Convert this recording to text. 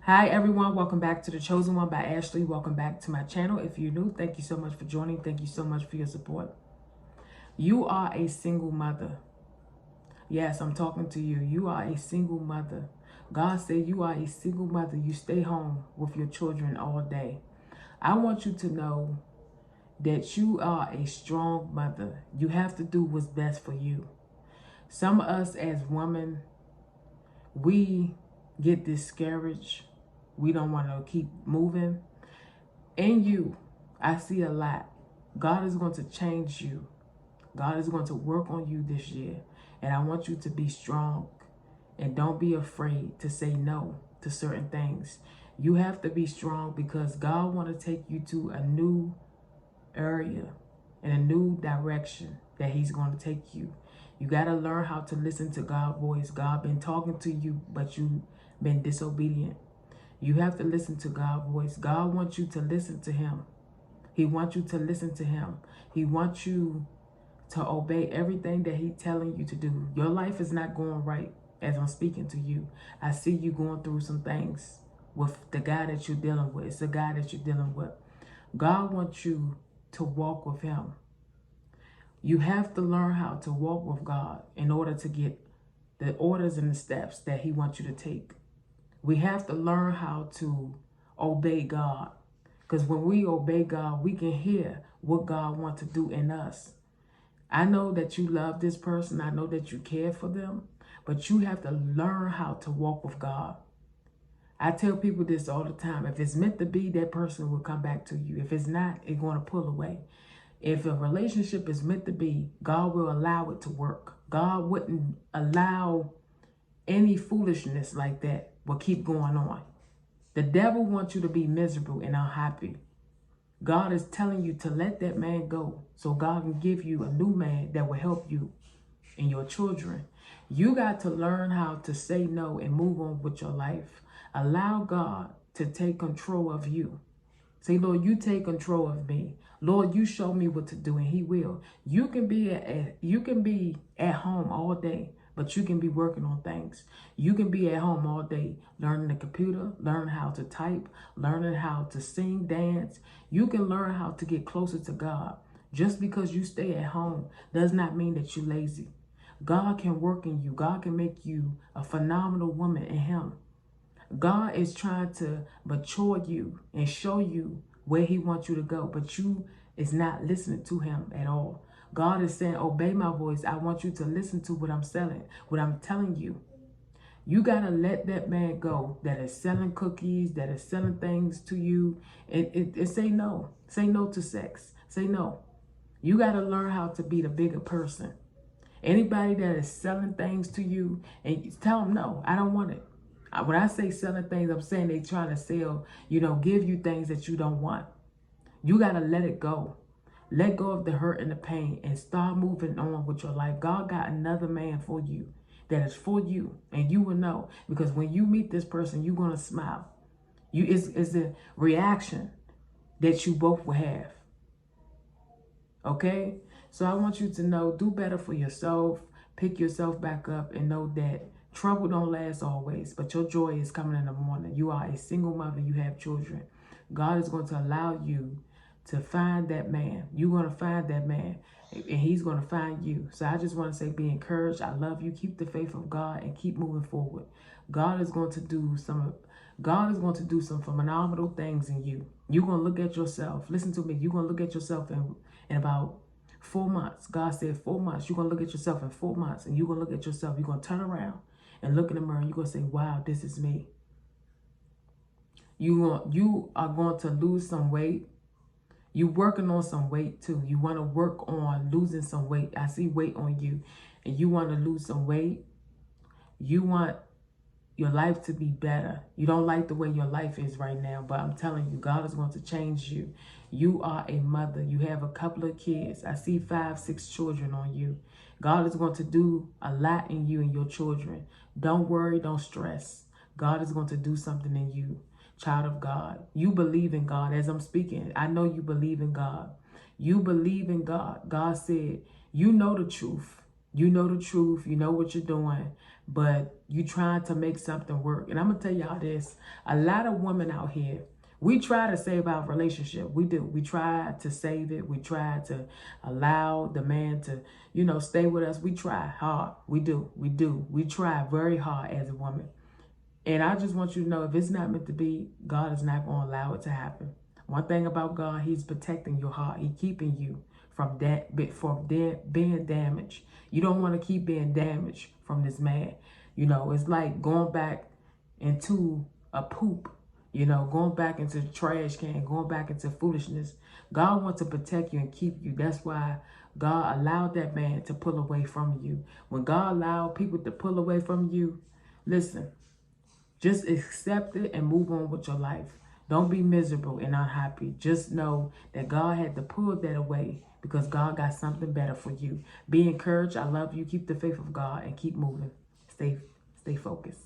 Hi everyone, welcome back to The Chosen One by Ashley. Welcome back to my channel. If you're new, thank you so much for joining. Thank you so much for your support. You are a single mother. Yes, I'm talking to you. You are a single mother. God said you are a single mother. You stay home with your children all day. I want you to know that you are a strong mother. You have to do what's best for you. Some of us as women, we get discouraged. We don't want to keep moving. In you, I see a lot. God is going to change you. God is going to work on you this year. And I want you to be strong and don't be afraid to say no to certain things. You have to be strong because God wants to take you to a new area and a new direction that he's going to take you. You got to learn how to listen to God's voice. God been talking to you, but you've been disobedient. You have to listen to God's voice. God wants you to listen to him. He wants you to listen to him. He wants you to obey everything that he's telling you to do. Your life is not going right as I'm speaking to you. I see you going through some things with the guy that you're dealing with. It's the guy that you're dealing with. God wants you to walk with him. You have to learn how to walk with God in order to get the orders and the steps that he wants you to take. We have to learn how to obey God. Because when we obey God, we can hear what God wants to do in us. I know that you love this person. I know that you care for them. But you have to learn how to walk with God. I tell people this all the time. If it's meant to be, that person will come back to you. If it's not, it's going to pull away. If a relationship is meant to be, God will allow it to work. God wouldn't allow any foolishness like that will keep going on. The devil wants you to be miserable and unhappy. God is telling you to let that man go so God can give you a new man that will help you and your children. You got to learn how to say no and move on with your life. Allow God to take control of you. Say, Lord, you take control of me. Lord, you show me what to do, and he will. You can be at home all day, but you can be working on things. You can be at home all day, learning the computer, learn how to type, learning how to sing, dance. You can learn how to get closer to God. Just because you stay at home does not mean that you're lazy. God can work in you. God can make you a phenomenal woman in him. God is trying to mature you and show you where he wants you to go, but you is not listening to him at all. God is saying, obey my voice. I want you to listen to what I'm selling, what I'm telling you. You got to let that man go that is selling cookies, that is selling things to you, and say no. Say no to sex. Say no. You got to learn how to be the bigger person. Anybody that is selling things to you, and tell them, no, I don't want it. When I say selling things, I'm saying they trying to sell, give you things that you don't want. You got to let it go. Let go of the hurt and the pain and start moving on with your life. God got another man for you that is for you, and you will know, because when you meet this person, you're going to smile. It's a reaction that you both will have. Okay? So I want you to know, do better for yourself. Pick yourself back up and know that trouble don't last always, but your joy is coming in the morning. You are a single mother. You have children. God is going to allow you to find that man. You're going to find that man, and he's going to find you. So I just want to say, be encouraged. I love you. Keep the faith of God and keep moving forward. God is going to do some phenomenal things in you. You're going to look at yourself. Listen to me. You're going to look at yourself in about 4 months. God said 4 months. You're going to look at yourself in 4 months, and you're going to look at yourself. You're going to turn around and look in the mirror, and you're going to say, wow, this is me. You are going to lose some weight. You're working on some weight too. You want to work on losing some weight. I see weight on you, and you want to lose some weight. You want your life to be better. You don't like the way your life is right now, but I'm telling you, God is going to change you. You are a mother. You have a couple of kids. I see 5, 6 children on you. God is going to do a lot in you and your children. Don't worry, don't stress. God is going to do something in you, child of God. You believe in God. As I'm speaking, I know you believe in God. You believe in God. God said, you know the truth. You know the truth. You know what you're doing. but you trying to make something work. And I'm gonna tell y'all this, a lot of women out here, we try to save our relationship. We do. We try to save it. We try to allow the man to, you know, stay with us. We try hard. We do. We do. We try very hard as a woman. And I just want you to know, if it's not meant to be, God is not going to allow it to happen. One thing about God, he's protecting your heart. He's keeping you from being damaged. You don't want to keep being damaged from this man. You know, it's like going back into a poop, you know, going back into the trash can, going back into foolishness. God wants to protect you and keep you. That's why God allowed that man to pull away from you. When God allowed people to pull away from you, listen, just accept it and move on with your life. Don't be miserable and unhappy. Just know that God had to pull that away because God got something better for you. Be encouraged. I love you. Keep the faith of God and keep moving. Stay focused.